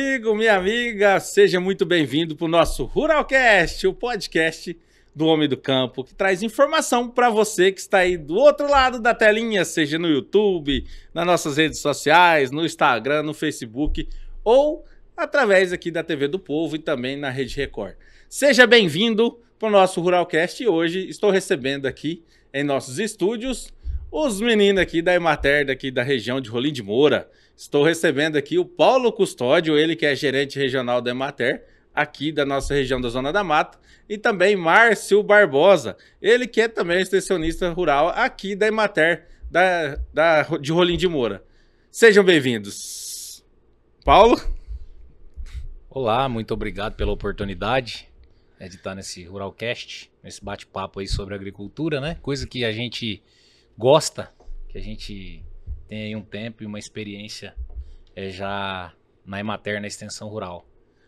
amigo, minha amiga, seja muito bem-vindo para o nosso Ruralcast, o podcast do Homem do Campo, que traz informação para você que está aí do outro lado da telinha, seja no YouTube, nas nossas redes sociais, no Instagram, no Facebook ou através aqui da TV do Povo e também na Rede Record. Seja bem-vindo para o nosso Ruralcast e hoje estou recebendo aqui em nossos estúdios os meninos aqui da Emater, daqui da região de Rolim de Moura. Estou recebendo aqui o Paulo Custódio, ele que é gerente regional da Emater, aqui da nossa região da Zona da Mata, e também Márcio Barbosa, ele que é também extensionista rural aqui da Emater, de Rolim de Moura. Sejam bem-vindos. Paulo? Olá, muito obrigado pela oportunidade de estar nesse Ruralcast, nesse bate-papo aí sobre agricultura, né? Coisa que a gente gosta, que a gente tem aí um tempo e uma experiência já na Emater, na extensão rural.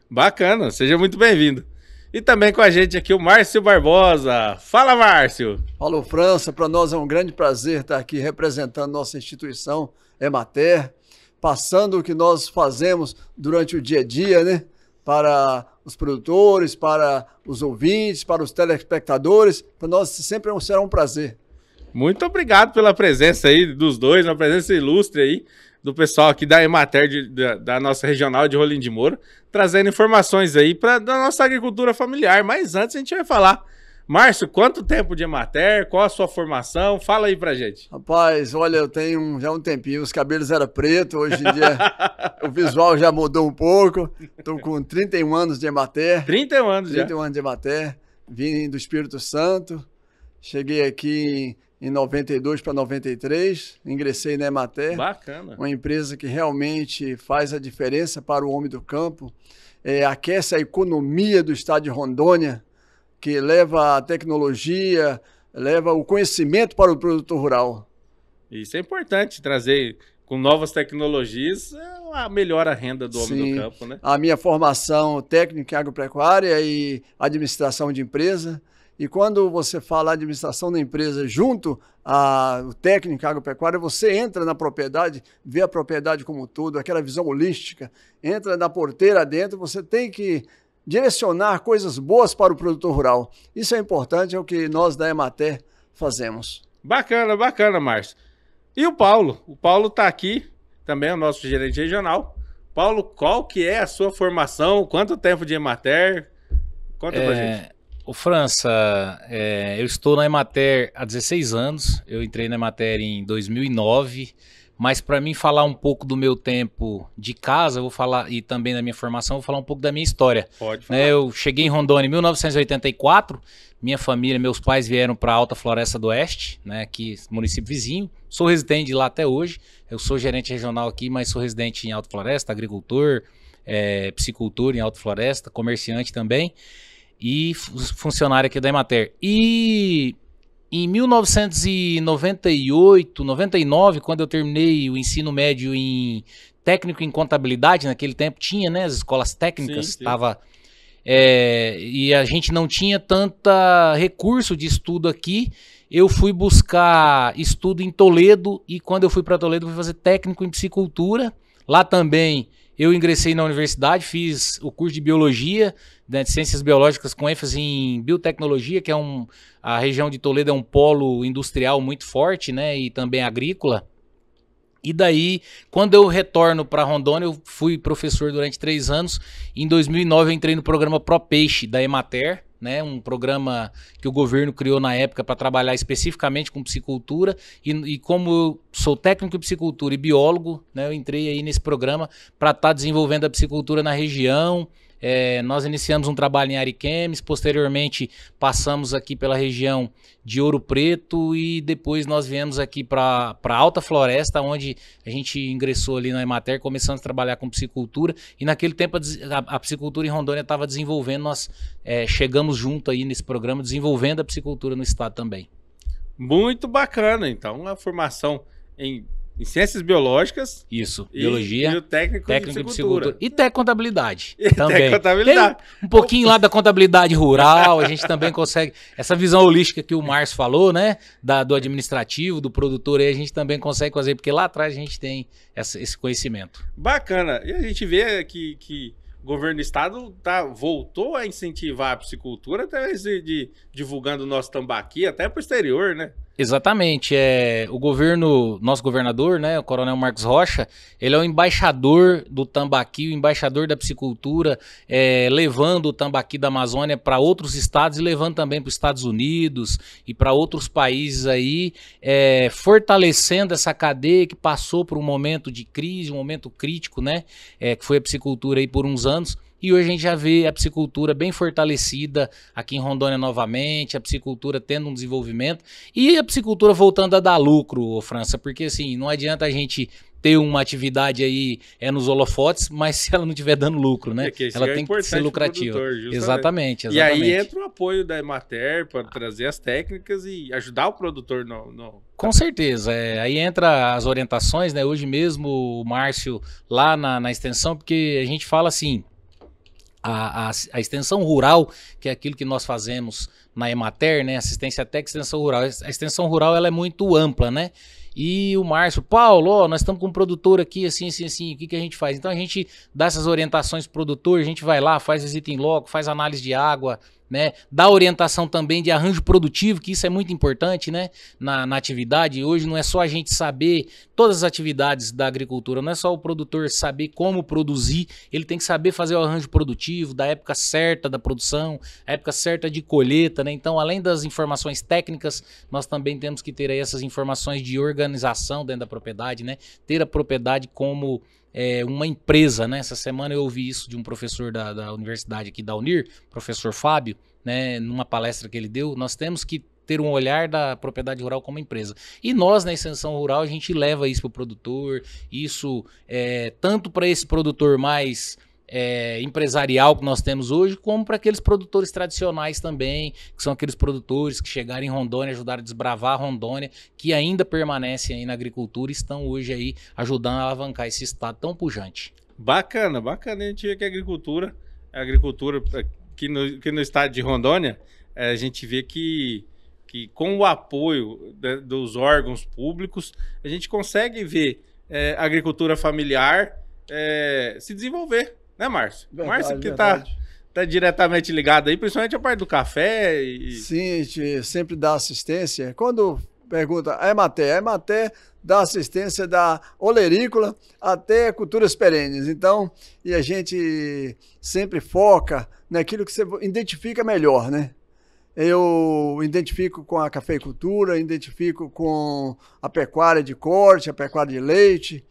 Bacana, seja muito bem-vindo. E também com a gente aqui o Márcio Barbosa. Fala, Márcio! Falou, França, para nós é um grande prazer estar aqui representando nossa instituição Emater, passando o que nós fazemos durante o dia a dia, né? Para os produtores, para os ouvintes, para os telespectadores, para nós sempre será um prazer. Muito obrigado pela presença aí dos dois, uma presença ilustre aí do pessoal aqui da Emater, da nossa regional de Rolim de Moura, trazendo informações aí da nossa agricultura familiar. Mas antes a gente vai falar. Márcio, quanto tempo de Emater? Qual a sua formação? Fala aí pra gente. Rapaz, olha, eu tenho já um tempinho, os cabelos eram pretos, hoje em dia o visual já mudou um pouco. Estou com 31 anos de Emater. 31 anos já. 31 anos de Emater, vim do Espírito Santo, cheguei aqui em 92 para 93, ingressei na Emater. Bacana. Uma empresa que realmente faz a diferença para o homem do campo, aquece a economia do estado de Rondônia, que leva a tecnologia, leva o conhecimento para o produtor rural. Isso é importante, trazer com novas tecnologias, melhora a renda do homem do campo, né? A minha formação técnica em agropecuária e administração de empresa. E quando você fala administração da empresa junto ao técnico agropecuário, você entra na propriedade, vê a propriedade como um todo, aquela visão holística, entra na porteira dentro, você tem que direcionar coisas boas para o produtor rural. Isso é importante, é o que nós da Emater fazemos. Bacana, bacana, Márcio. E o Paulo? O Paulo está aqui, também é o nosso gerente regional. Paulo, qual que é a sua formação? Quanto tempo de Emater? Conta pra gente. Ô França, eu estou na Emater há 16 anos, eu entrei na Emater em 2009, mas para mim falar um pouco do meu tempo de casa, eu vou falar, e também da minha formação, eu vou falar um pouco da minha história. Pode falar. Eu cheguei em Rondônia em 1984, minha família, meus pais vieram para a Alta Floresta do Oeste, né, aqui município vizinho, sou residente de lá até hoje, eu sou gerente regional aqui, mas sou residente em Alta Floresta, agricultor, piscicultor em Alta Floresta, comerciante também, e funcionário aqui da Emater. E em 1998, 99, quando eu terminei o ensino médio em técnico em contabilidade, naquele tempo tinha, né, as escolas técnicas, sim. E a gente não tinha tanta recurso de estudo aqui. Eu fui buscar estudo em Toledo e quando eu fui para Toledo fui fazer técnico em piscicultura. Lá também eu ingressei na universidade, fiz o curso de biologia, né, de ciências biológicas com ênfase em biotecnologia, que é a região de Toledo é um polo industrial muito forte, né, e também agrícola. E daí, quando eu retorno para Rondônia, eu fui professor durante 3 anos. Em 2009 eu entrei no programa ProPeixe da Emater, né, um programa que o governo criou na época para trabalhar especificamente com piscicultura e como eu sou técnico em piscicultura e biólogo, né, eu entrei aí nesse programa para estar desenvolvendo a piscicultura na região. Nós iniciamos um trabalho em Ariquemes, posteriormente passamos aqui pela região de Ouro Preto e depois nós viemos aqui para Alta Floresta, onde a gente ingressou ali na Emater, começamos a trabalhar com piscicultura e naquele tempo a piscicultura em Rondônia estava desenvolvendo, nós chegamos junto aí nesse programa desenvolvendo a piscicultura no estado também. Muito bacana, então, a formação em em ciências biológicas. Isso, biologia. E o técnico em psicultura. E contabilidade E também. contabilidade. Tem um pouquinho lá da contabilidade rural, a gente também consegue. Essa visão holística que o Márcio falou, né? Do administrativo, do produtor aí, a gente também consegue fazer, porque lá atrás a gente tem esse conhecimento. Bacana. E a gente vê que o governo do estado voltou a incentivar a piscicultura através de divulgando o nosso tambaqui até para o exterior, né? Exatamente. Nosso governador, né, o Coronel Marcos Rocha, ele é o embaixador do tambaqui, o embaixador da piscicultura, levando o tambaqui da Amazônia para outros estados e levando também para os Estados Unidos e para outros países aí, fortalecendo essa cadeia que passou por um momento de crise, um momento crítico, né, que foi a piscicultura aí por uns anos. E hoje a gente já vê a piscicultura bem fortalecida aqui em Rondônia novamente, a piscicultura tendo um desenvolvimento e a piscicultura voltando a dar lucro, França, porque assim, não adianta a gente ter uma atividade aí nos holofotes, mas se ela não estiver dando lucro, né? Ela tem que ser lucrativa. Exatamente. E aí entra o apoio da Emater para trazer as técnicas e ajudar o produtor Com certeza. Aí entra as orientações, né? Hoje mesmo o Márcio lá na extensão, porque a gente fala assim, a extensão rural, que é aquilo que nós fazemos na Emater, né? Assistência técnica e extensão rural. A extensão rural ela é muito ampla, né? E o Márcio, Paulo, nós estamos com um produtor aqui, assim, o que a gente faz? Então a gente dá essas orientações pro produtor, a gente vai lá, faz visita em loco, faz análise de água, né? Dá orientação também de arranjo produtivo, que isso é muito importante, né? Na atividade. Hoje não é só a gente saber todas as atividades da agricultura, não é só o produtor saber como produzir, ele tem que saber fazer o arranjo produtivo, da época certa da produção, a época certa de colheita, né? Então, além das informações técnicas, nós também temos que ter aí essas informações de organização dentro da propriedade, né? Ter a propriedade como uma empresa, né? Essa semana eu ouvi isso de um professor da universidade aqui da Unir, professor Fábio, né? Numa palestra que ele deu, nós temos que ter um olhar da propriedade rural como empresa. E nós, na extensão rural, a gente leva isso para o produtor, isso tanto para esse produtor mais empresarial que nós temos hoje, como para aqueles produtores tradicionais também, que são aqueles produtores que chegaram em Rondônia, ajudaram a desbravar a Rondônia, que ainda permanecem aí na agricultura e estão hoje aí ajudando a alavancar esse estado tão pujante. Bacana a gente vê que a agricultura que no estado de Rondônia, a gente vê que com o apoio dos órgãos públicos, a gente consegue ver a agricultura familiar se desenvolver. Né, Márcio? Márcio que tá diretamente ligado aí, principalmente a parte do café. Sim, a gente sempre dá assistência. Quando pergunta a Emater dá assistência da olerícola até culturas perenes. Então, e a gente sempre foca naquilo que você identifica melhor, né? Eu identifico com a cafeicultura, identifico com a pecuária de corte, a pecuária de leite,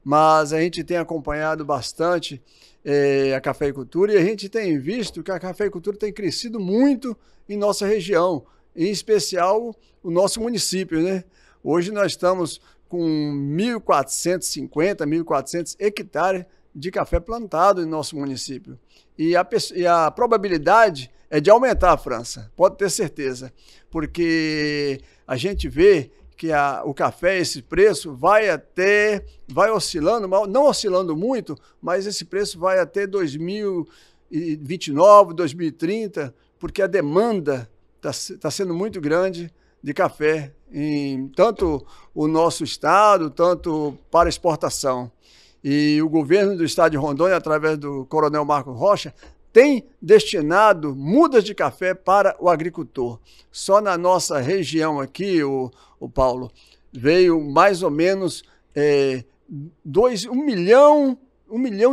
mas a gente tem acompanhado bastante a cafeicultura e a gente tem visto que a cafeicultura tem crescido muito em nossa região, em especial o nosso município, né? Hoje nós estamos com 1.450, 1.400 hectares de café plantado em nosso município. E a probabilidade é de aumentar, França, pode ter certeza, porque a gente vê que o café, esse preço, vai oscilando, não oscilando muito, mas esse preço vai até 2029, 2030, porque a demanda está sendo muito grande de café em tanto o nosso estado, tanto para exportação. E o governo do estado de Rondônia, através do Coronel Marcos Rocha, tem destinado mudas de café para o agricultor. Só na nossa região aqui, o Paulo, veio mais ou menos 1 milhão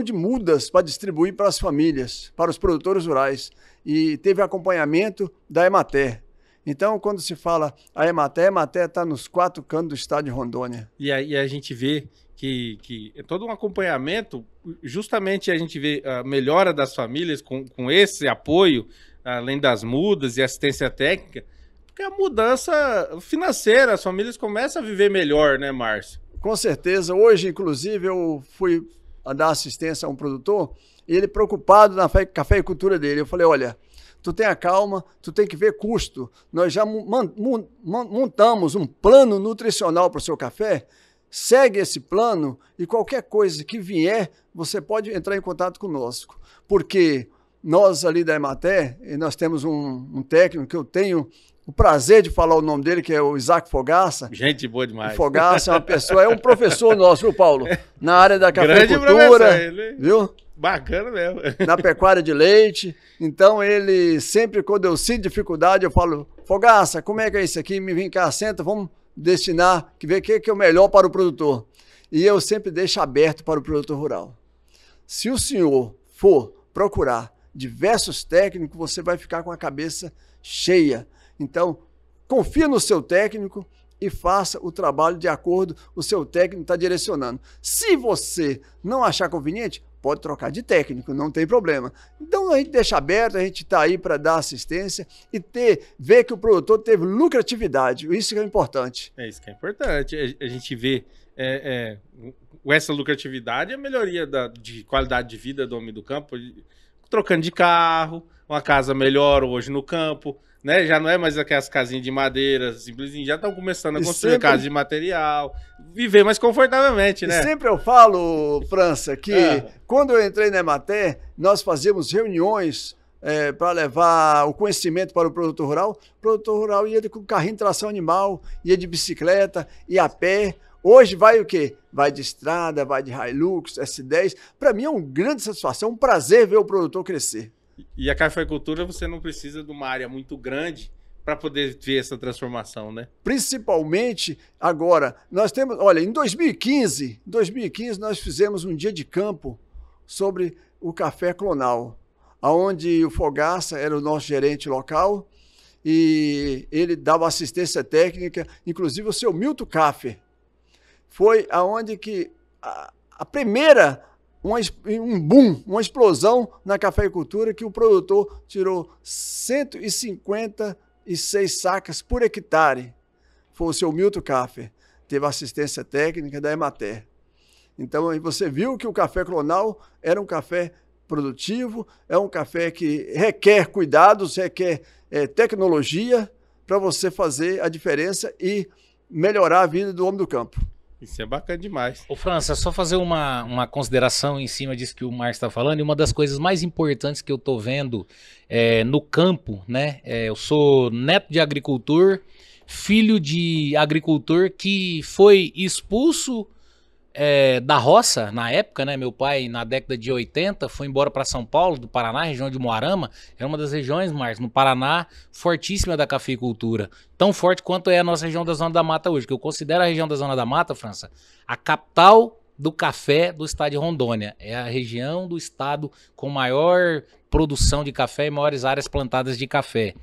de mudas para distribuir para as famílias, para os produtores rurais. E teve acompanhamento da Emater. Então, quando se fala a Emater está nos 4 cantos do estado de Rondônia. E aí a gente vê que é todo um acompanhamento, justamente a gente vê a melhora das famílias com esse apoio, além das mudas e assistência técnica, porque a mudança financeira, as famílias começam a viver melhor, né, Márcio? Com certeza. Hoje, inclusive, eu fui dar assistência a um produtor, e ele preocupado na cafeicultura dele. Eu falei, olha, tu tenha calma, tu tem que ver custo. Nós já montamos um plano nutricional para o seu café, segue esse plano e qualquer coisa que vier, você pode entrar em contato conosco. Porque nós ali da Emater, nós temos um técnico que eu tenho o prazer de falar o nome dele, que é o Isaac Fogaça. Gente boa demais. O Fogaça é uma pessoa, é um professor nosso, viu, Paulo? Na área da cafeicultura, viu? Bacana mesmo. Na pecuária de leite. Então, ele sempre, quando eu sinto dificuldade, eu falo, Fogaça, como é que é isso aqui? Me vem cá, senta, vamos destinar, que ver o que é o melhor para o produtor. E eu sempre deixo aberto para o produtor rural. Se o senhor for procurar diversos técnicos, você vai ficar com a cabeça cheia. Então, confia no seu técnico e faça o trabalho de acordo o seu técnico está direcionando. Se você não achar conveniente, pode trocar de técnico, não tem problema. Então, a gente deixa aberto, a gente está aí para dar assistência e ver que o produtor teve lucratividade. Isso que é importante. É isso que é importante. A gente vê essa lucratividade e a melhoria de qualidade de vida do homem do campo, trocando de carro, uma casa melhor hoje no campo, né? Já não é mais aquelas casinhas de madeira, simplesinho, já estão começando a construir casa de material, viver mais confortavelmente, né? E sempre eu falo, França, que quando eu entrei na Emater, nós fazíamos reuniões para levar o conhecimento para o produtor rural. O produtor rural ia com carrinho de tração animal, ia de bicicleta, ia a pé. Hoje vai o quê? Vai de estrada, vai de Hilux, S10. Para mim é uma grande satisfação, um prazer ver o produtor crescer. E a cafeicultura, você não precisa de uma área muito grande para poder ver essa transformação, né? Principalmente agora, nós temos, olha, em 2015 nós fizemos um dia de campo sobre o café clonal, onde o Fogaça era o nosso gerente local e ele dava assistência técnica, inclusive o seu Milton Café. Foi aonde que a primeira, um boom, uma explosão na cafeicultura, que o produtor tirou 156 sacas por hectare. Foi o seu Milton Café. Teve assistência técnica da Emater. Então, aí você viu que o café clonal era um café produtivo, é um café que requer cuidados, requer tecnologia para você fazer a diferença e melhorar a vida do homem do campo. Isso é bacana demais. Ô França, só fazer uma consideração em cima disso que o Márcio está falando, e uma das coisas mais importantes que eu estou vendo no campo, né? Eu sou neto de agricultor, filho de agricultor que foi expulso da roça na época, né? Meu pai, na década de 80, foi embora para São Paulo, do Paraná, região de Moarama. É uma das regiões, Márcio, no Paraná, fortíssima da cafeicultura. Tão forte quanto é a nossa região da Zona da Mata hoje, que eu considero a região da Zona da Mata, França, a capital do café do estado de Rondônia. É a região do estado com maior produção de café e maiores áreas plantadas de café.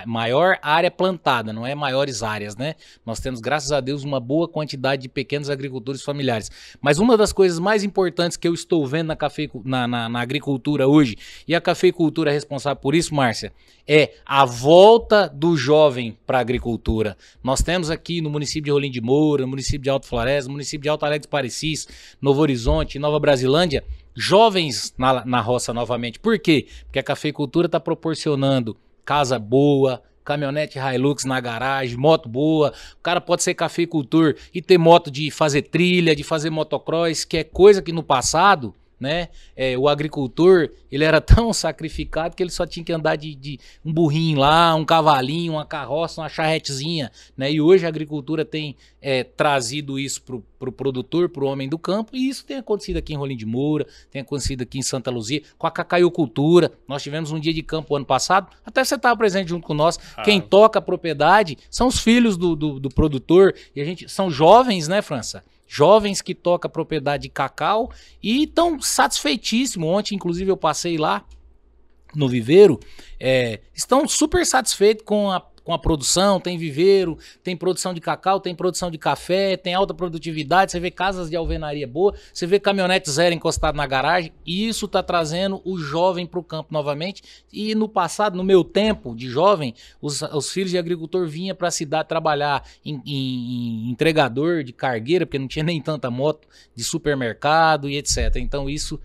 Maior área plantada, não é maiores áreas, né? Nós temos, graças a Deus, uma boa quantidade de pequenos agricultores familiares. Mas uma das coisas mais importantes que eu estou vendo na agricultura hoje, e a cafeicultura é responsável por isso, Márcia, é a volta do jovem para a agricultura. Nós temos aqui no município de Rolim de Moura, no município de Alto Floresta, no município de Alto Alegre dos Parecis, Novo Horizonte, Nova Brasilândia, jovens na roça novamente. Por quê? Porque a cafeicultura está proporcionando casa boa, caminhonete Hilux na garagem, moto boa. O cara pode ser cafeicultor e ter moto de fazer trilha, de fazer motocross, que é coisa que no passado, né, o agricultor, ele era tão sacrificado que ele só tinha que andar de um burrinho lá, um cavalinho, uma carroça, uma charretezinha, né? E hoje a agricultura tem trazido isso pro produtor, pro homem do campo, e isso tem acontecido aqui em Rolim de Moura, tem acontecido aqui em Santa Luzia, com a cacaicultura. Nós tivemos um dia de campo ano passado, até você estava presente junto com nós. Quem toca a propriedade são os filhos do produtor, e são jovens, né, França? Jovens que tocam a propriedade de cacau e estão satisfeitíssimos. Ontem, inclusive, eu passei lá no viveiro, estão super satisfeitos com a produção. Tem viveiro, tem produção de cacau, tem produção de café, tem alta produtividade. Você vê casas de alvenaria boa, você vê caminhonete zero encostado na garagem, e isso está trazendo o jovem para o campo novamente. E no passado, no meu tempo de jovem, os filhos de agricultor vinham para a cidade trabalhar em entregador de cargueira, porque não tinha nem tanta moto de supermercado e etc. Então isso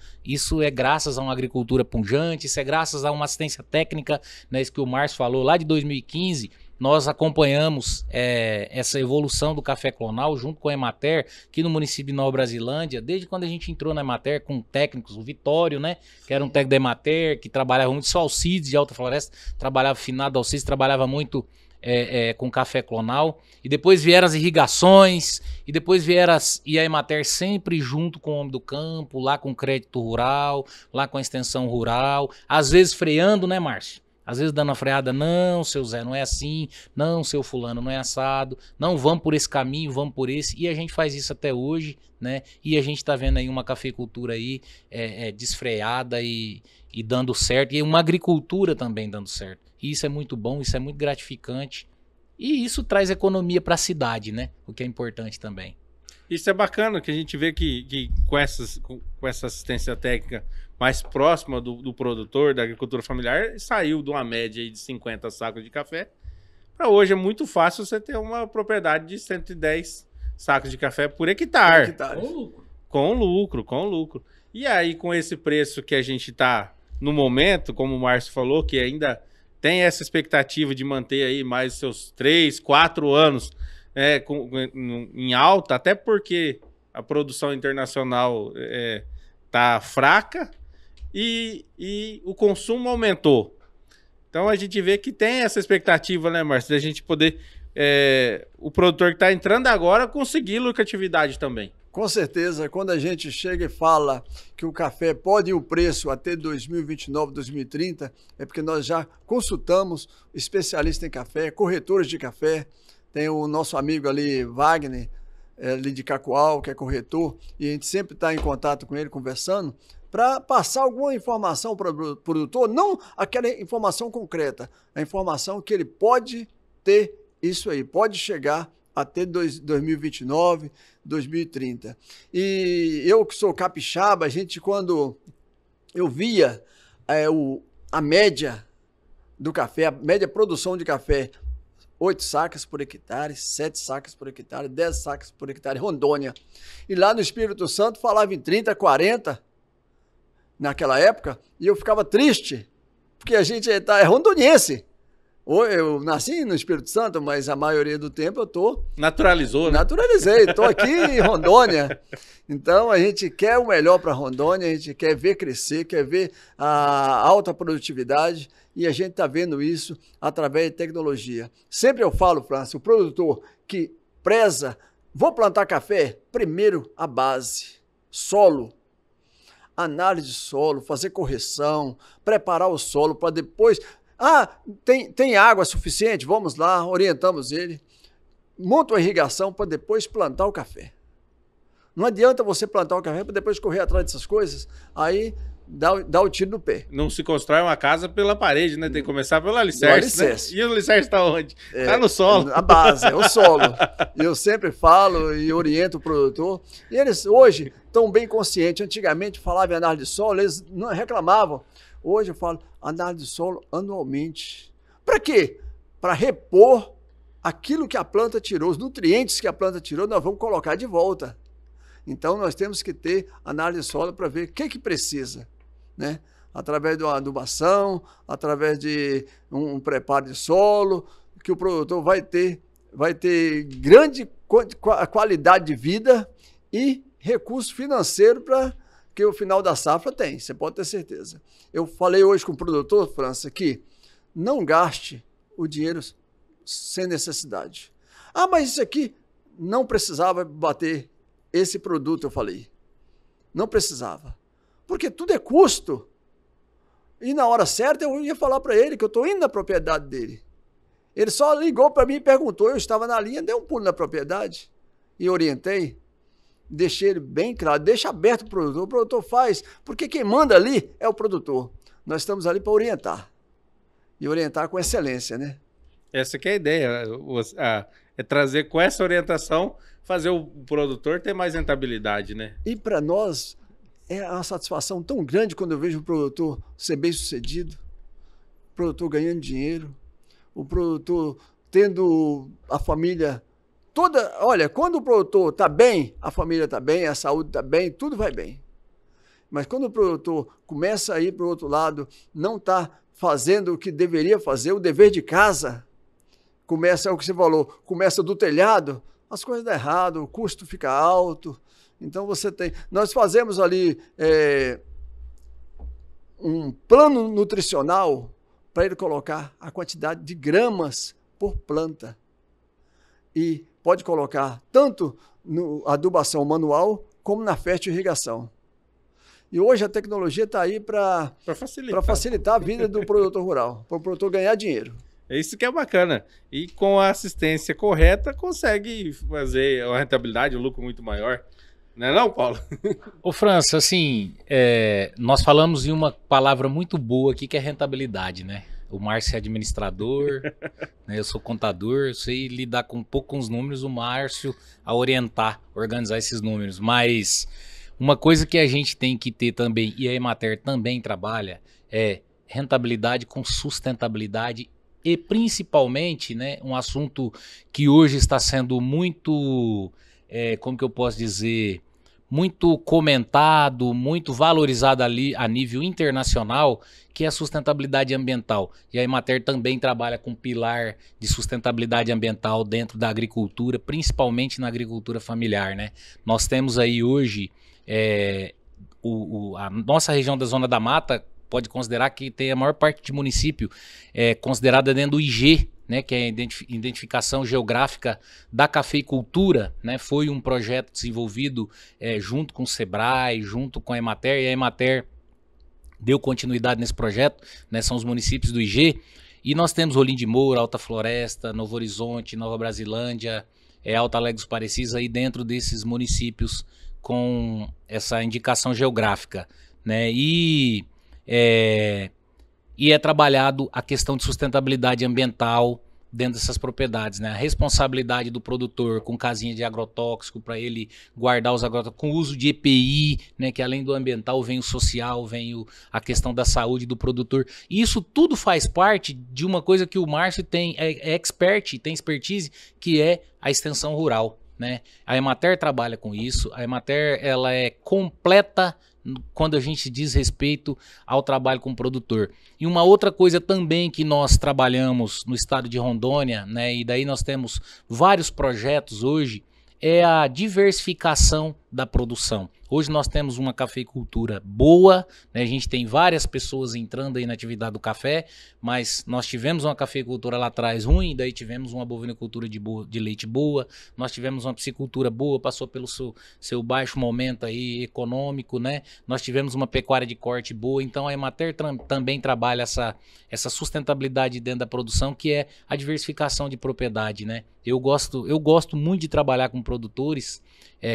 é graças a uma agricultura pujante, isso é graças a uma assistência técnica, né, isso que o Márcio falou lá de 2015, nós acompanhamos essa evolução do café clonal junto com a Emater, aqui no município de Nova Brasilândia, desde quando a gente entrou na Emater com técnicos, o Vitório, né, que era um técnico da Emater, que trabalhava muito, só Alcides de Alta Floresta, trabalhava finado Alcides, trabalhava muito com café clonal, e depois vieram as irrigações, e depois e a Emater sempre junto com o homem do campo, lá com o crédito rural, lá com a extensão rural, às vezes freando, né, Márcio? Às vezes dando uma freada, não, seu Zé, não é assim, não, seu fulano, não é assado, não, vamos por esse caminho, vamos por esse, e a gente faz isso até hoje, né, e a gente tá vendo aí uma cafeicultura aí desfreada e dando certo, e uma agricultura também dando certo, e isso é muito bom, isso é muito gratificante, e isso traz economia para a cidade, né, o que é importante também. Isso é bacana, que a gente vê que com essa assistência técnica mais próxima do produtor, da agricultura familiar, saiu de uma média aí de 50 sacos de café. Para hoje é muito fácil você ter uma propriedade de 110 sacos de café por hectare. Com lucro. E aí, com esse preço que a gente está no momento, como o Márcio falou, que ainda tem essa expectativa de manter aí mais seus 3, 4 anos em alta, até porque a produção internacional tá fraca e o consumo aumentou. Então a gente vê que tem essa expectativa, né, Márcio, da gente poder, o produtor que está entrando agora, conseguir lucratividade também. Com certeza, quando a gente chega e fala que o café pode ir o preço até 2029, 2030, é porque nós já consultamos especialistas em café, corretores de café. Tem o nosso amigo ali, Wagner, ali de Cacoal, que é corretor, e a gente sempre está em contato com ele, conversando, para passar alguma informação para o produtor, não aquela informação concreta, a informação que ele pode ter isso aí, pode chegar até 2029, 2030. E eu que sou capixaba, a gente, quando eu via a média do café, a média produção de café, 8 sacas por hectare, 7 sacas por hectare, 10 sacas por hectare, Rondônia. E lá no Espírito Santo falava em 30, 40, naquela época, e eu ficava triste, porque a gente é rondoniense. Eu nasci no Espírito Santo, mas a maioria do tempo eu tô... Naturalizou, né? Naturalizei, tô aqui em Rondônia. Então a gente quer o melhor para Rondônia, a gente quer ver crescer, quer ver a alta produtividade, e a gente está vendo isso através de tecnologia. Sempre eu falo, França, o produtor que preza, vou plantar café, primeiro a base, solo, análise de solo, fazer correção, preparar o solo para depois... tem água suficiente? Vamos lá, orientamos ele. Monta uma irrigação para depois plantar o café. Não adianta você plantar o café para depois correr atrás dessas coisas, aí dá o tiro no pé. Não se constrói uma casa pela parede, né? Tem que começar pelo alicerce. Né? E o alicerce está onde? Está no solo. A base, é o solo. Eu sempre falo e oriento o produtor. E eles hoje estão bem conscientes. Antigamente falavam em análise de solo, eles não reclamavam. Hoje eu falo análise de solo anualmente. Para quê? Para repor aquilo que a planta tirou, os nutrientes que a planta tirou, nós vamos colocar de volta. Então nós temos que ter análise de solo para ver o que precisa, né? Através de uma adubação, através de um preparo de solo, que o produtor vai ter grande qualidade de vida e recurso financeiro para que o final da safra tem, você pode ter certeza. Eu falei hoje com o produtor, França, que não gaste o dinheiro sem necessidade. Mas isso aqui não precisava bater esse produto, eu falei. Não precisava. Porque tudo é custo. E na hora certa eu ia falar para ele que eu estou indo na propriedade dele. Ele só ligou para mim e perguntou, eu estava na linha, dei um pulo na propriedade e orientei. Deixei ele bem claro, deixa aberto o produtor faz, porque quem manda ali é o produtor. Nós estamos ali para orientar, e orientar com excelência, né? Essa que é a ideia, é trazer com essa orientação, fazer o produtor ter mais rentabilidade, né? E para nós é uma satisfação tão grande quando eu vejo o produtor ser bem sucedido, o produtor ganhando dinheiro, o produtor tendo a família... Olha, quando o produtor está bem, a família está bem, a saúde está bem, tudo vai bem. Mas quando o produtor começa a ir para o outro lado, não está fazendo o que deveria fazer, o dever de casa, começa, é o que você falou, começa do telhado, as coisas dão errado, o custo fica alto. Então você tem... Nós fazemos ali um plano nutricional para ele colocar a quantidade de gramas por planta. E pode colocar tanto na adubação manual como na fértil irrigação. E hoje a tecnologia está aí para facilitar a vida do produtor rural, para o produtor ganhar dinheiro. É isso que é bacana. E com a assistência correta, consegue fazer uma rentabilidade, um lucro muito maior. Não é não, Paulo? Ô, França, assim, nós falamos em uma palavra muito boa aqui, que é rentabilidade, né? O Márcio é administrador, né? Eu sou contador, eu sei lidar com poucos números, o Márcio a orientar, organizar esses números. Mas uma coisa que a gente tem que ter também, e a Emater também trabalha, é rentabilidade com sustentabilidade e principalmente, né, um assunto que hoje está sendo muito, como que eu posso dizer, muito comentado, muito valorizado ali a nível internacional, que é a sustentabilidade ambiental. E a Emater também trabalha com pilar de sustentabilidade ambiental dentro da agricultura, principalmente na agricultura familiar, né? Nós temos aí hoje a nossa região da Zona da Mata, pode considerar que tem a maior parte de município considerada dentro do IG, né, que é a identificação geográfica da cafeicultura, né? Foi um projeto desenvolvido junto com o Sebrae, junto com a Emater, e a Emater deu continuidade nesse projeto, né? São os municípios do IG, e nós temos Rolim de Moura, Alta Floresta, Novo Horizonte, Nova Brasilândia, Alto Alegre dos Parecis, aí dentro desses municípios com essa indicação geográfica, né? E é trabalhado a questão de sustentabilidade ambiental dentro dessas propriedades, né? A responsabilidade do produtor com casinha de agrotóxico para ele guardar os agrotóxicos, com o uso de EPI, né? Que além do ambiental vem o social, vem a questão da saúde do produtor. E isso tudo faz parte de uma coisa que o Márcio tem, tem expertise, que é a extensão rural, né? A Emater trabalha com isso, a Emater ela é completa quando a gente diz respeito ao trabalho com o produtor. E uma outra coisa também que nós trabalhamos no estado de Rondônia, né, e daí nós temos vários projetos hoje, é a diversificação da produção. Hoje nós temos uma cafeicultura boa, né? A gente tem várias pessoas entrando aí na atividade do café, mas nós tivemos uma cafeicultura lá atrás ruim, daí tivemos uma bovinicultura de leite boa, nós tivemos uma piscicultura boa, passou pelo seu baixo momento aí econômico, né? Nós tivemos uma pecuária de corte boa, então a Emater também trabalha essa sustentabilidade dentro da produção, que é a diversificação de propriedade, né? Eu gosto muito de trabalhar com produtores,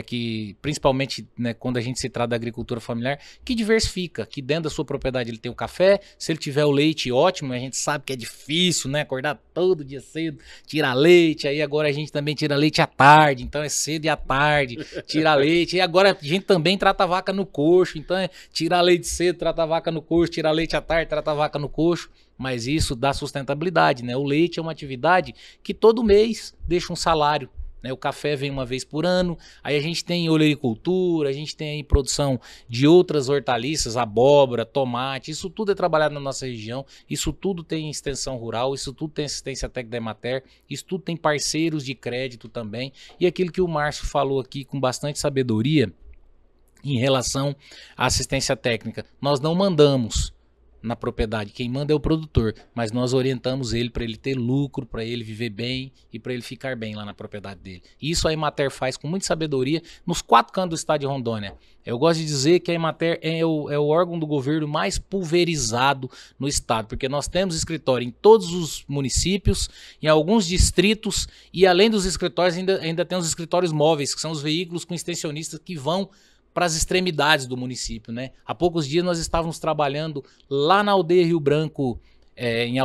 que principalmente, né, quando a gente se trata da agricultura familiar, que diversifica, que dentro da sua propriedade ele tem o café, se ele tiver o leite, ótimo, a gente sabe que é difícil, né, acordar todo dia cedo, tirar leite, aí agora a gente também tira leite à tarde, então é cedo e à tarde, tira leite, e agora a gente também trata a vaca no coxo, então é tirar leite cedo, trata a vaca no coxo, tirar leite à tarde, trata a vaca no coxo, mas isso dá sustentabilidade, né? O leite é uma atividade que todo mês deixa um salário, né? O café vem uma vez por ano, aí a gente tem olericultura, a gente tem aí produção de outras hortaliças, abóbora, tomate, isso tudo é trabalhado na nossa região, isso tudo tem extensão rural, isso tudo tem assistência técnica da Emater, isso tudo tem parceiros de crédito também, e aquilo que o Márcio falou aqui com bastante sabedoria em relação à assistência técnica, nós não mandamos na propriedade, quem manda é o produtor, mas nós orientamos ele para ele ter lucro, para ele viver bem e para ele ficar bem lá na propriedade dele. Isso a Emater faz com muita sabedoria nos 4 cantos do estado de Rondônia. Eu gosto de dizer que a Emater é o órgão do governo mais pulverizado no estado, porque nós temos escritório em todos os municípios, em alguns distritos, e além dos escritórios ainda tem os escritórios móveis, que são os veículos com extensionistas que vão para as extremidades do município, né? Há poucos dias nós estávamos trabalhando lá na aldeia Rio Branco,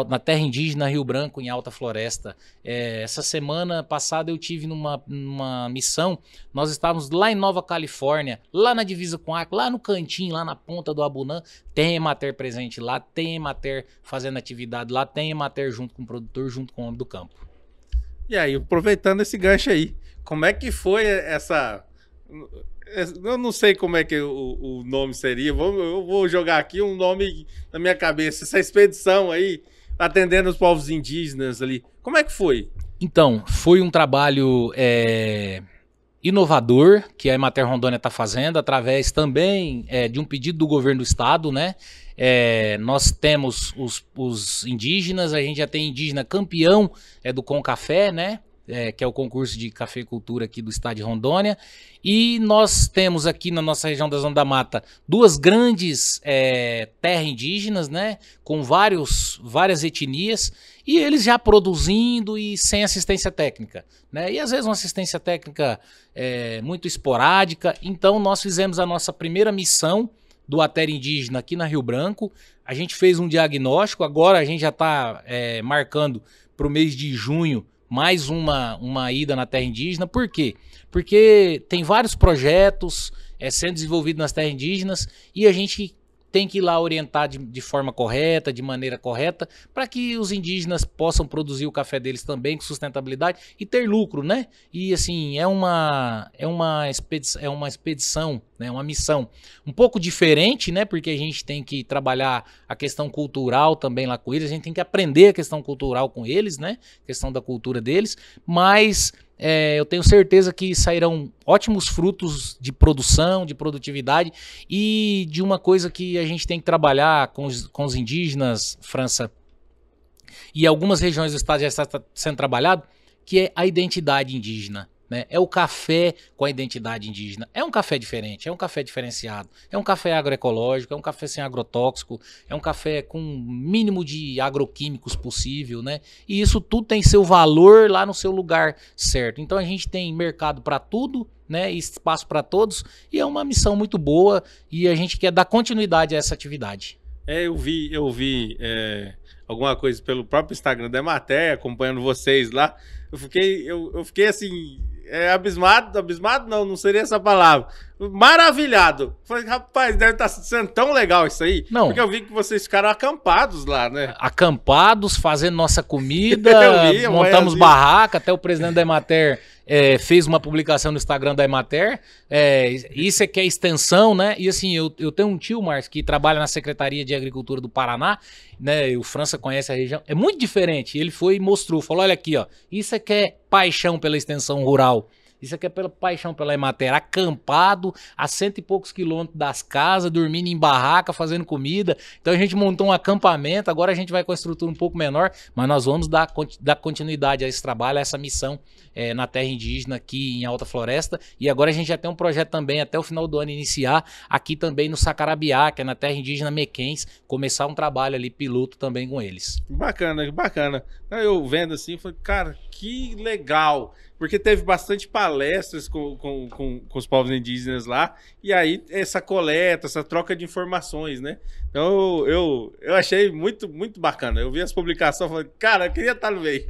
na terra indígena Rio Branco, em Alta Floresta. Essa semana passada eu tive numa missão, nós estávamos lá em Nova Califórnia, lá na divisa com Acre, lá no cantinho, lá na ponta do Abunã, tem Emater presente lá, tem Emater fazendo atividade lá, tem Emater junto com o produtor, junto com o homem do campo. E aí, aproveitando esse gancho aí, como é que foi essa... Eu não sei como é que o nome seria, eu vou jogar aqui um nome na minha cabeça, essa expedição aí, atendendo os povos indígenas ali. Como é que foi? Então, foi um trabalho inovador que a Emater Rondônia está fazendo, através também de um pedido do governo do estado, né? Nós temos os indígenas, a gente já tem indígena campeão do Concafé, né? Que é o concurso de cafeicultura aqui do estado de Rondônia, e nós temos aqui na nossa região da Zona da Mata 2 grandes terras indígenas, né, com várias etnias, e eles já produzindo e sem assistência técnica, né, e às vezes uma assistência técnica muito esporádica. Então nós fizemos a nossa primeira missão do Ater Indígena aqui na Rio Branco. A gente fez um diagnóstico, agora a gente já está marcando para o mês de junho mais uma ida na terra indígena. Por quê? Porque tem vários projetos sendo desenvolvidos nas terras indígenas e a gente tem que ir lá orientar de forma correta, de maneira correta, para que os indígenas possam produzir o café deles também com sustentabilidade e ter lucro, né? E assim, é uma expedição, né? Uma missão um pouco diferente, né? Porque a gente tem que trabalhar a questão cultural também lá com eles, a gente tem que aprender a questão cultural com eles, né? A questão da cultura deles, mas eu tenho certeza que sairão ótimos frutos de produção, de produtividade e de uma coisa que a gente tem que trabalhar com os indígenas, França, e algumas regiões do estado já está sendo trabalhado, que é a identidade indígena. Né? É o café com a identidade indígena. É um café diferente, é um café diferenciado, é um café agroecológico, é um café sem agrotóxico, é um café com o mínimo de agroquímicos possível, né? E isso tudo tem seu valor lá no seu lugar certo. Então a gente tem mercado para tudo, né? Espaço para todos, e é uma missão muito boa e a gente quer dar continuidade a essa atividade. Eu vi alguma coisa pelo próprio Instagram da Emater, acompanhando vocês lá. Eu fiquei assim, abismado não seria essa palavra. Maravilhado. Falei, rapaz, deve estar sendo tão legal isso aí. Não. Porque eu vi que vocês ficaram acampados lá, né? Acampados, fazendo nossa comida, montamos barraca, até o presidente da Emater fez uma publicação no Instagram da Emater. Isso é que é extensão, né? E assim, eu tenho um tio, Márcio, que trabalha na Secretaria de Agricultura do Paraná, né? E o França conhece a região. É muito diferente. Ele foi e mostrou, falou, olha aqui, ó, isso é que é paixão pela extensão rural. Isso aqui é pela paixão pela Emater, acampado a 100 e poucos quilômetros das casas, dormindo em barraca, fazendo comida. Então a gente montou um acampamento, agora a gente vai com a estrutura um pouco menor, mas nós vamos dar continuidade a esse trabalho, a essa missão na terra indígena aqui em Alta Floresta. E agora a gente já tem um projeto também, até o final do ano iniciar, aqui também no Sacarabiá, que é na terra indígena Mequens, começar um trabalho ali piloto também com eles. Bacana, bacana. Eu vendo assim, falei, cara, que legal. Porque teve bastante palestras com os povos indígenas lá, e aí essa coleta, essa troca de informações, né? Então eu achei muito, muito bacana. Eu vi as publicações e falei, cara, eu queria estar no meio.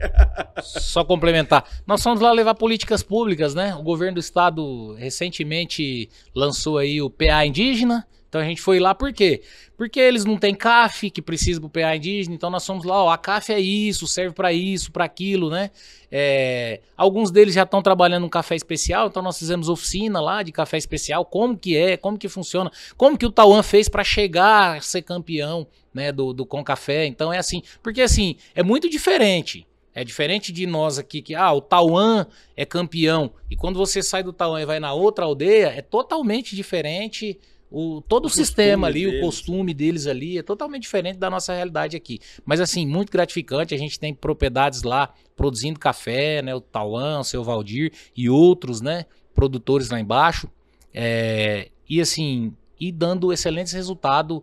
Só complementar. Nós fomos lá levar políticas públicas, né? O governo do estado recentemente lançou aí o PA indígena. Então a gente foi lá por quê? Porque eles não têm CAF que precisa pro PA indígena, então nós fomos lá, ó, a CAF é isso, serve para isso, para aquilo, né? Alguns deles já estão trabalhando um café especial, então nós fizemos oficina lá de café especial, como que funciona, como que o Tauan fez para chegar a ser campeão, né, do Concafé. Então é assim, porque assim, é muito diferente. É diferente de nós aqui, que o Tauan é campeão, e quando você sai do Tauan e vai na outra aldeia, é totalmente diferente. Todo o sistema ali, o costume deles ali é totalmente diferente da nossa realidade aqui. Mas assim, muito gratificante, a gente tem propriedades lá produzindo café, né? O Tauan, o seu Valdir e outros, né? Produtores lá embaixo. E assim, dando excelentes resultados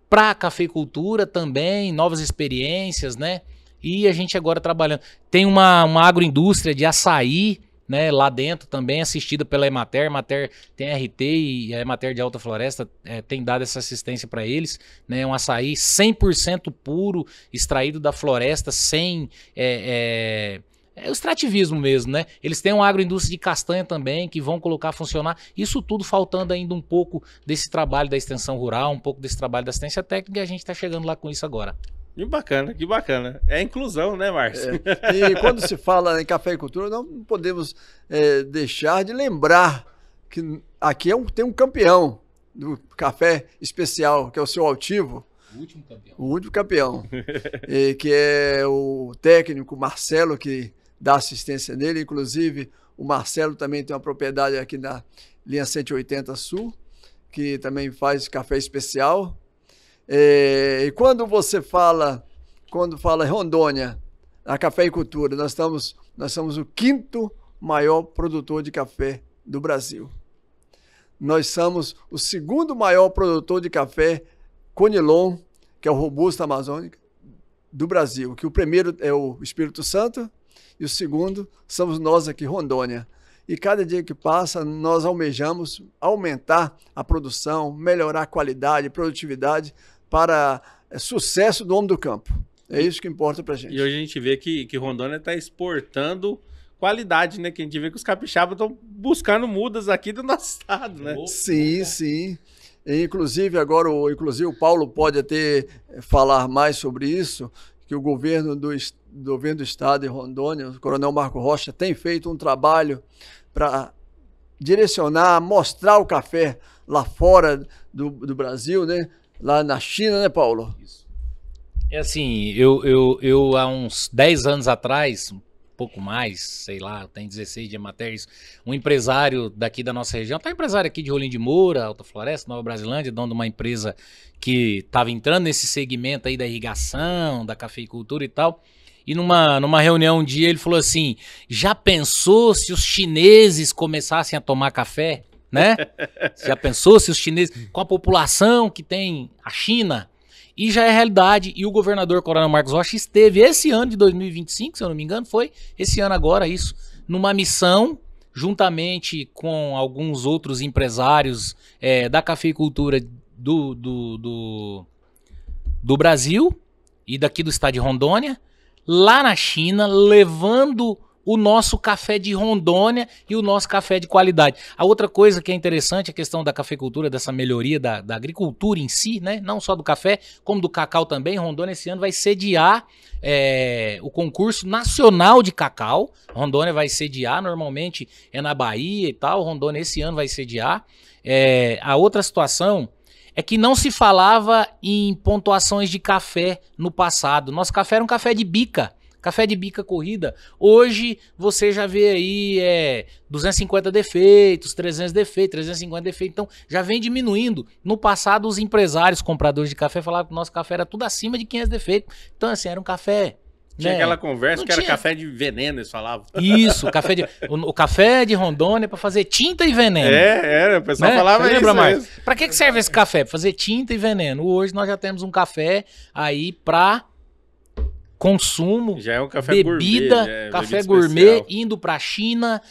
para a cafeicultura também, novas experiências, né? E a gente agora trabalhando. Tem uma agroindústria de açaí, né, lá dentro também, assistida pela Emater. A Emater tem RT e a Emater de Alta Floresta tem dado essa assistência para eles, né, um açaí 100% puro, extraído da floresta, sem o extrativismo mesmo, né? Eles têm uma agroindústria de castanha também, que vão colocar a funcionar. Isso tudo faltando ainda um pouco desse trabalho da extensão rural, um pouco desse trabalho da assistência técnica, e a gente está chegando lá com isso agora. Que bacana, que bacana. É inclusão, né, Márcio? E quando se fala em cafeicultura, não podemos deixar de lembrar que aqui tem um campeão do café especial, que é o seu Altivo. O último campeão. O último campeão. Que é o técnico Marcelo, que dá assistência nele. Inclusive, o Marcelo também tem uma propriedade aqui na linha 180 Sul, que também faz café especial. E quando fala em Rondônia, a cafeicultura, nós somos o 5º maior produtor de café do Brasil. Nós somos o 2º maior produtor de café Conilon, que é o Robusta Amazônica, do Brasil. Que o primeiro é o Espírito Santo e o segundo somos nós aqui, Rondônia. E cada dia que passa, nós almejamos aumentar a produção, melhorar a qualidade, produtividade para sucesso do homem do campo. É isso que importa pra gente. E hoje a gente vê que Rondônia está exportando qualidade, né? Que a gente vê que os capixabas estão buscando mudas aqui do nosso estado, né? Sim, sim. E, inclusive, agora o Paulo pode até falar mais sobre isso, que o governo do estado de Rondônia, o Coronel Marco Rocha, tem feito um trabalho para direcionar, mostrar o café lá fora do Brasil, né? Lá na China, né, Paulo? Isso. É assim, eu há uns 10 anos atrás, um pouco mais, sei lá, tem 16 de matérias, um empresário daqui da nossa região, um empresário aqui de Rolim de Moura, Alta Floresta, Nova Brasilândia, dono de uma empresa que estava entrando nesse segmento aí da irrigação, da cafeicultura e tal, e numa reunião um dia ele falou assim, já pensou se os chineses começassem a tomar café, né? Já pensou se os chineses, com a população que tem a China, e já é realidade, e o governador Coronel Marcos Rocha esteve esse ano de 2025, se eu não me engano, foi esse ano agora isso, numa missão, juntamente com alguns outros empresários da cafeicultura do Brasil e daqui do estado de Rondônia, lá na China, levando o nosso café de Rondônia e o nosso café de qualidade. A outra coisa que é interessante é a questão da cafeicultura, dessa melhoria da agricultura em si, né? Não só do café, como do cacau também. Rondônia esse ano vai sediar o concurso nacional de cacau. Rondônia vai sediar, normalmente é na Bahia e tal. Rondônia esse ano vai sediar. A outra situação é que não se falava em pontuações de café no passado. Nosso café era um café de bica. Café de bica corrida. Hoje você já vê aí 250 defeitos, 300 defeitos, 350 defeitos. Então já vem diminuindo. No passado os empresários, compradores de café falavam que o nosso café era tudo acima de 500 defeitos. Então assim, era um café... Tinha aquela conversa que era café de veneno, eles falavam. Isso, o café de Rondônia é para fazer tinta e veneno. O pessoal falava isso. Lembra mais? Para que serve esse café? Para fazer tinta e veneno. Hoje nós já temos um café aí para consumo, já é um café bebida, gourmet, café gourmet, indo para a China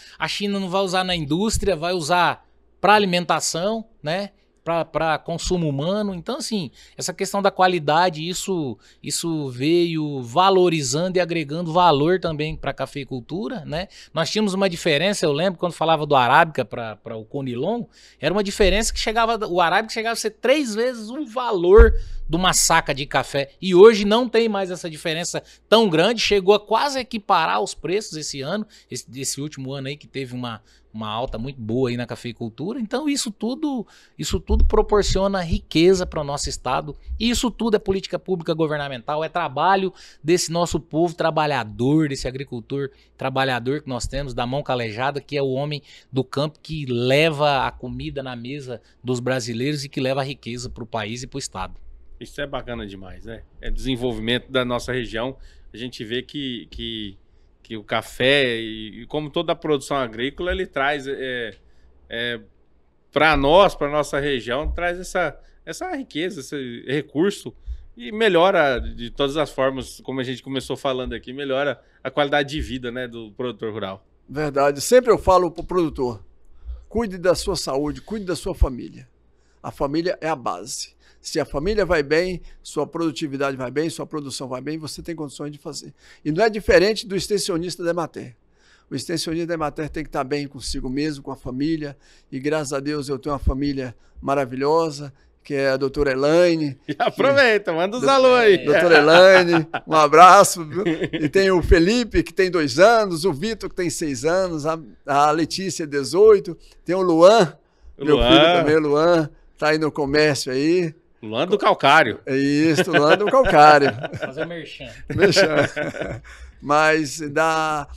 não vai usar na indústria, vai usar para alimentação, né? Para consumo humano. Então, assim, essa questão da qualidade, isso veio valorizando e agregando valor também para a cafeicultura, né? Nós tínhamos uma diferença, eu lembro, quando falava do Arábica para o Conilon, era uma diferença que o Arábica chegava a ser 3 vezes o valor de uma saca de café. E hoje não tem mais essa diferença tão grande, chegou a quase equiparar os preços esse ano, esse último ano aí que teve uma alta muito boa aí na cafeicultura. Então isso tudo proporciona riqueza para o nosso estado, e isso tudo é política pública governamental, é trabalho desse nosso povo trabalhador, desse agricultor trabalhador que nós temos, da mão calejada, que é o homem do campo que leva a comida na mesa dos brasileiros e que leva a riqueza para o país e para o estado. Isso é bacana demais, né? É desenvolvimento da nossa região. A gente vê que o café, e como toda a produção agrícola, ele traz para nós, para nossa região, traz essa riqueza, esse recurso, e melhora de todas as formas, como a gente começou falando aqui, melhora a qualidade de vida, né, do produtor rural. Verdade. Sempre eu falo para o produtor, cuide da sua saúde, cuide da sua família. A família é a base. Se a família vai bem, sua produtividade vai bem, sua produção vai bem, você tem condições de fazer. E não é diferente do extensionista da Emater. O extensionista da Emater tem que estar bem consigo mesmo, com a família. E graças a Deus eu tenho uma família maravilhosa, que é a doutora Elaine. Aproveita, manda os alô aí. Doutora Elaine, um abraço. Viu? E tem o Felipe, que tem 2 anos, o Vitor, que tem 6 anos, a Letícia, 18. Tem o Luan, meu filho também, o Luan, tá aí no comércio aí. Luan do Calcário. É isso, Luan do Calcário. Fazer merchan. Mas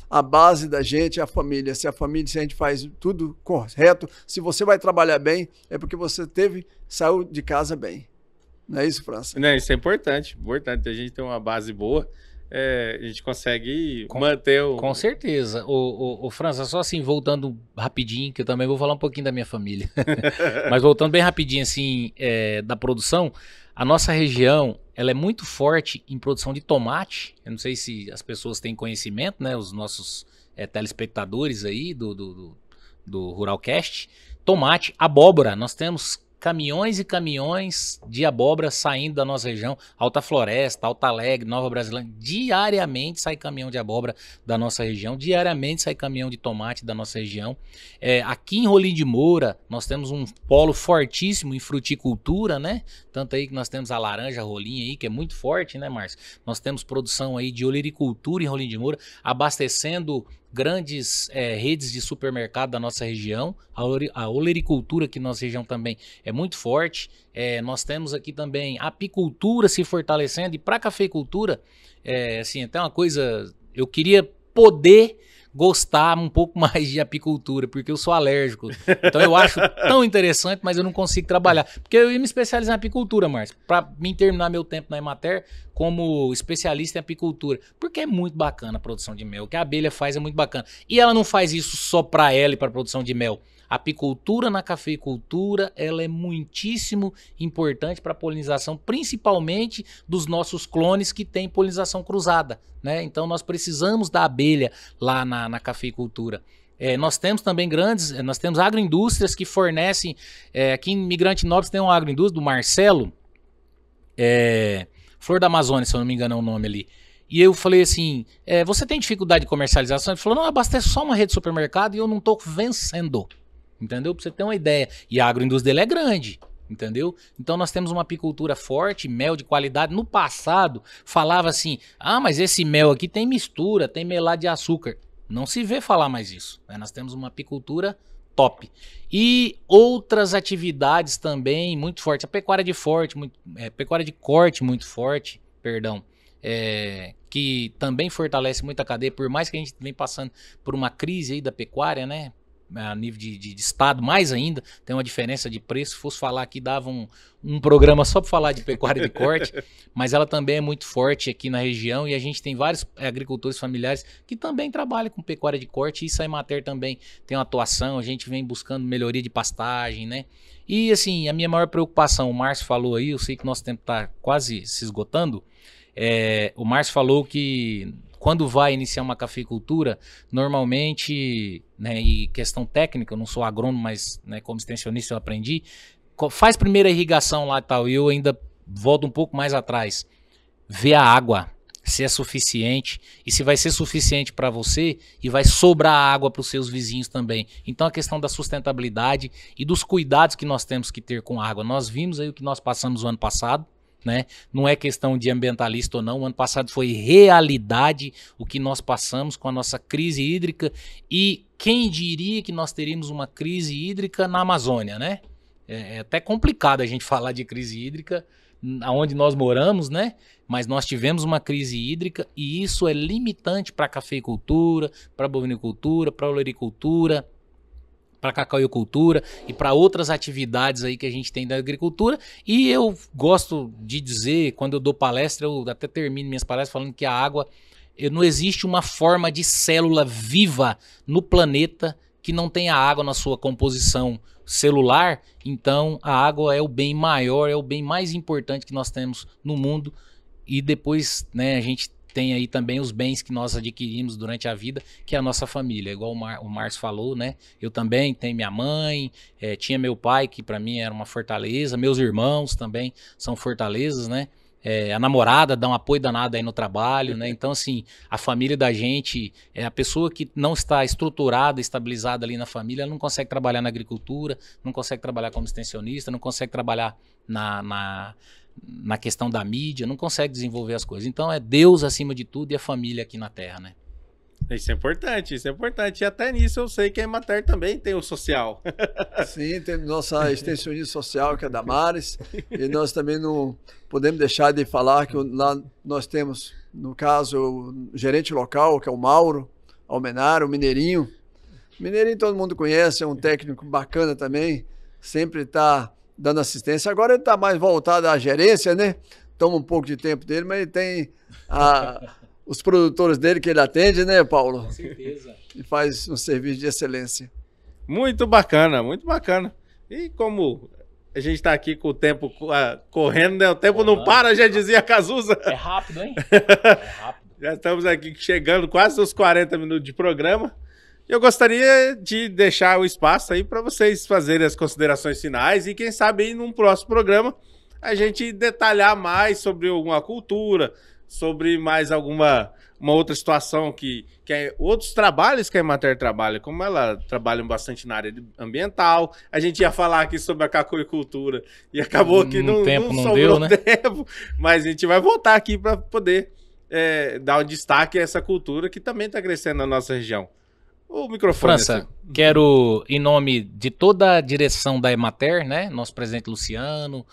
a base da gente é a família. Se a gente faz tudo correto, se você vai trabalhar bem, é porque você saiu de casa bem. Não é isso, França? Não, isso é importante. Importante. A gente ter uma base boa, a gente consegue manter o... Com certeza. O França, só assim, voltando rapidinho, que eu também vou falar um pouquinho da minha família. Mas voltando bem rapidinho, assim, da produção, a nossa região, ela é muito forte em produção de tomate. Eu não sei se as pessoas têm conhecimento, né? Os nossos telespectadores aí do Ruralcast. Tomate, abóbora. Nós temos caminhões e caminhões de abóbora saindo da nossa região. Alta Floresta, Alta Alegre, Nova Brasilândia. Diariamente sai caminhão de abóbora da nossa região. Diariamente sai caminhão de tomate da nossa região. Aqui em Rolim de Moura, nós temos um polo fortíssimo em fruticultura, né? Tanto aí que nós temos a laranja rolinha aí, que é muito forte, né, Márcio? Nós temos produção aí de olericultura em Rolim de Moura, abastecendo grandes redes de supermercado da nossa região. A olericultura aqui na nossa região também é muito forte. Nós temos aqui também a apicultura se fortalecendo. E para a cafeicultura, assim, até uma coisa, eu queria poder gostar um pouco mais de apicultura, porque eu sou alérgico. Então eu acho tão interessante, mas eu não consigo trabalhar. Porque eu ia me especializar em apicultura, Márcio, para mim terminar meu tempo na Emater como especialista em apicultura. Porque é muito bacana a produção de mel. O que a abelha faz é muito bacana. E ela não faz isso só para ela e para a produção de mel. A apicultura na cafeicultura, ela é muitíssimo importante para a polinização, principalmente dos nossos clones que têm polinização cruzada, né? Então nós precisamos da abelha lá na cafeicultura. Nós temos também nós temos agroindústrias que fornecem, aqui em Migrante Novos tem uma agroindústria do Marcelo, Flor da Amazônia, se eu não me engano é o nome ali. E eu falei assim, você tem dificuldade de comercialização? Ele falou, não, eu abasteço só uma rede de supermercado e eu não estou vencendo. Entendeu? Pra você ter uma ideia. E a agroindústria dele é grande, entendeu? Então nós temos uma apicultura forte, mel de qualidade. No passado, falava assim, mas esse mel aqui tem mistura, tem melado de açúcar. Não se vê falar mais isso, né? Nós temos uma apicultura top. E outras atividades também muito fortes. A pecuária pecuária de corte muito forte, perdão. Que também fortalece muito a cadeia, por mais que a gente vem passando por uma crise aí da pecuária, né? A nível de estado, mais ainda, tem uma diferença de preço. Se fosse falar aqui, dava um programa só para falar de pecuária de corte, mas ela também é muito forte aqui na região e a gente tem vários agricultores familiares que também trabalham com pecuária de corte e isso a Emater também tem uma atuação, a gente vem buscando melhoria de pastagem, né? E assim, a minha maior preocupação, o Márcio falou aí, eu sei que nosso tempo está quase se esgotando, o Márcio falou que quando vai iniciar uma cafeicultura, normalmente, né, e questão técnica, eu não sou agrônomo, mas né, como extensionista eu aprendi, faz primeira irrigação lá e tal, e eu ainda volto um pouco mais atrás, vê a água, se é suficiente, e se vai ser suficiente para você, e vai sobrar água para os seus vizinhos também. Então a questão da sustentabilidade e dos cuidados que nós temos que ter com a água. Nós vimos aí o que nós passamos o ano passado, né? Não é questão de ambientalista ou não, o ano passado foi realidade o que nós passamos com a nossa crise hídrica e quem diria que nós teríamos uma crise hídrica na Amazônia, né? É até complicado a gente falar de crise hídrica onde nós moramos, né? Mas nós tivemos uma crise hídrica e isso é limitante para a cafeicultura, para a bovinicultura, para a olericultura, para a cacauicultura e para outras atividades aí que a gente tem da agricultura. E eu gosto de dizer, quando eu dou palestra, eu até termino minhas palestras falando que a água, não existe uma forma de célula viva no planeta que não tenha água na sua composição celular. Então a água é o bem maior, é o bem mais importante que nós temos no mundo. E depois, né, a gente tem aí também os bens que nós adquirimos durante a vida, que é a nossa família, igual o Márcio falou, né? Eu também tenho minha mãe, tinha meu pai, que para mim era uma fortaleza, meus irmãos também são fortalezas, né? A namorada dá um apoio danado aí no trabalho, né? Então, assim, a família da gente, a pessoa que não está estruturada, estabilizada ali na família, ela não consegue trabalhar na agricultura, não consegue trabalhar como extensionista, não consegue trabalhar na questão da mídia, não consegue desenvolver as coisas. Então é Deus acima de tudo e a família aqui na Terra, né? Isso é importante, isso é importante. E até nisso eu sei que a Emater também tem o social. Sim, tem nossa extensionista social, que é a Damares, e nós também não podemos deixar de falar que lá nós temos, no caso, o gerente local, que é o Mauro Almenara, o Mineirinho. Mineirinho todo mundo conhece, é um técnico bacana também, sempre está dando assistência. Agora ele está mais voltado à gerência, né? Toma um pouco de tempo dele, mas ele tem os produtores dele que ele atende, né, Paulo? Com certeza. E faz um serviço de excelência. Muito bacana, muito bacana. E como a gente está aqui com o tempo correndo, né? O tempo não para, já dizia a Cazuza. É rápido, hein? É rápido. Já estamos aqui chegando quase aos 40 minutos de programa. Eu gostaria de deixar o espaço aí para vocês fazerem as considerações finais e quem sabe aí num próximo programa a gente detalhar mais sobre alguma cultura, sobre mais uma outra situação que é outros trabalhos que a Emater trabalha, como ela trabalha bastante na área ambiental. A gente ia falar aqui sobre a cacoicultura e acabou que não sobrou deu, né? tempo, mas a gente vai voltar aqui para poder dar um destaque a essa cultura que também está crescendo na nossa região. O microfone. França, quero, em nome de toda a direção da Emater, né, nosso presidente Luciano,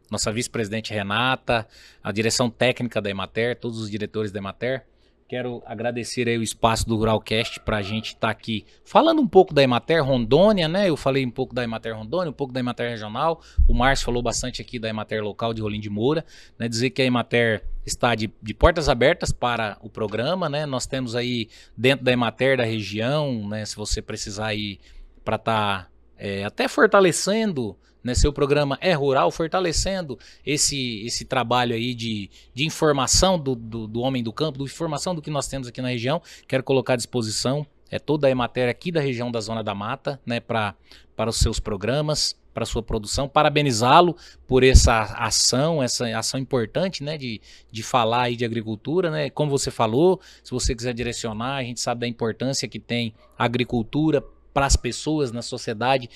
nossa vice-presidente Renata, a direção técnica da Emater, todos os diretores da Emater, quero agradecer aí o espaço do Ruralcast para a gente estar aqui falando um pouco da Emater Rondônia, né? Eu falei um pouco da Emater Rondônia, um pouco da Emater Regional, o Márcio falou bastante aqui da Emater Local de Rolim de Moura, né? Dizer que a Emater está de portas abertas para o programa, né? Nós temos aí dentro da Emater da região, né? Se você precisar ir para estar até fortalecendo, né, seu programa é rural, fortalecendo esse trabalho aí de informação do homem do campo, de informação do que nós temos aqui na região. Quero colocar à disposição toda a Emater aqui da região da Zona da Mata, né, para os seus programas, para a sua produção. Parabenizá-lo por essa ação importante, né, de falar aí de agricultura, né? Como você falou, se você quiser direcionar, a gente sabe da importância que tem a agricultura para as pessoas na sociedade.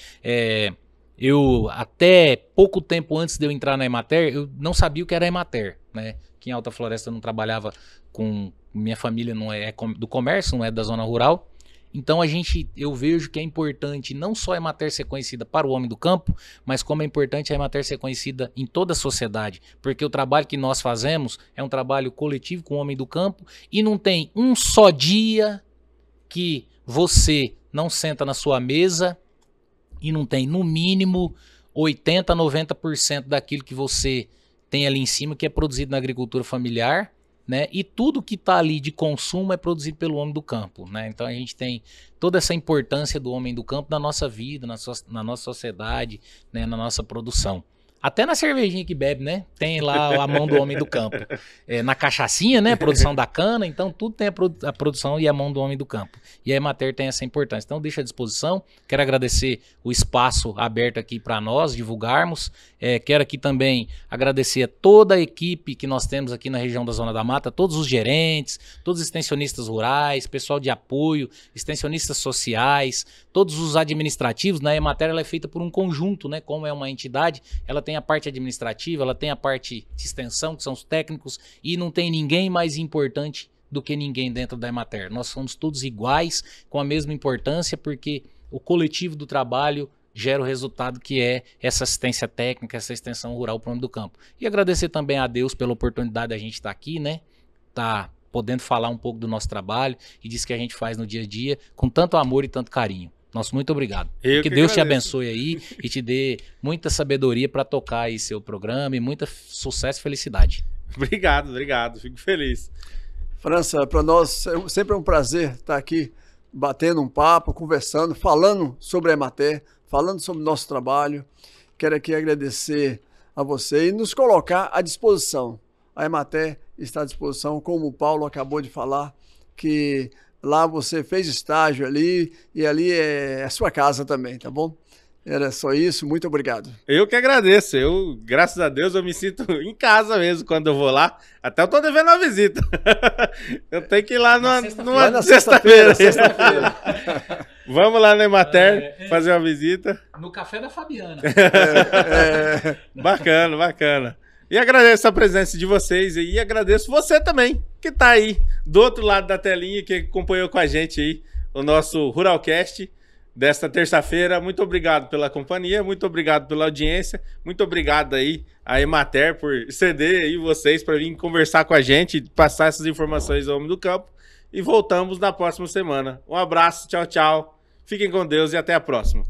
Eu, até pouco tempo antes de eu entrar na Emater, eu não sabia o que era a Emater, né? Aqui em Alta Floresta eu não trabalhava com... Minha família não é do comércio, não é da zona rural. Então eu vejo que é importante não só a Emater ser conhecida para o homem do campo, mas como é importante a Emater ser conhecida em toda a sociedade. Porque o trabalho que nós fazemos é um trabalho coletivo com o homem do campo e não tem um só dia que você não senta na sua mesa e não tem, no mínimo, 80%, 90% daquilo que você tem ali em cima, que é produzido na agricultura familiar, né? E tudo que está ali de consumo é produzido pelo homem do campo, né? Então a gente tem toda essa importância do homem do campo na nossa vida, na nossa sociedade, né? Na nossa produção. Até na cervejinha que bebe, né? Tem lá a mão do homem do campo. Na cachaçinha, né? Produção da cana. Então, tudo tem a produção e a mão do homem do campo. E a Emater tem essa importância. Então, deixo à disposição. Quero agradecer o espaço aberto aqui para nós divulgarmos. Quero aqui também agradecer a toda a equipe que nós temos aqui na região da Zona da Mata, todos os gerentes, todos os extensionistas rurais, pessoal de apoio, extensionistas sociais, todos os administrativos. Na Emater ela é feita por um conjunto, né? Como é uma entidade, ela tem a parte administrativa, ela tem a parte de extensão, que são os técnicos, e não tem ninguém mais importante do que ninguém dentro da Emater. Nós somos todos iguais, com a mesma importância, porque o coletivo do trabalho gera o resultado que é essa assistência técnica, essa extensão rural para o homem do campo. E agradecer também a Deus pela oportunidade da gente estar aqui, né? Tá podendo falar um pouco do nosso trabalho e disso que a gente faz no dia a dia, com tanto amor e tanto carinho. Nosso muito obrigado. Que Deus te abençoe aí e te dê muita sabedoria para tocar aí seu programa e muito sucesso e felicidade. Obrigado. Fico feliz. França, para nós sempre é um prazer estar aqui batendo um papo, conversando, falando sobre a Emater, falando sobre o nosso trabalho. Quero aqui agradecer a você e nos colocar à disposição. A Emater está à disposição, como o Paulo acabou de falar, que lá você fez estágio ali e ali é a sua casa também, tá bom? Era só isso, muito obrigado. Eu que agradeço, graças a Deus, eu me sinto em casa mesmo quando eu vou lá. Até eu tô devendo uma visita. Eu tenho que ir lá numa sexta-feira. Vamos lá na Emater fazer uma visita. No Café da Fabiana. Bacana. E agradeço a presença de vocês e agradeço você também, que tá aí do outro lado da telinha, que acompanhou com a gente aí o nosso Ruralcast desta terça-feira. Muito obrigado pela companhia, muito obrigado pela audiência, muito obrigado aí a Emater por ceder aí vocês para vir conversar com a gente, passar essas informações ao Homem do Campo. E voltamos na próxima semana. Um abraço, tchau, tchau. Fiquem com Deus e até a próxima.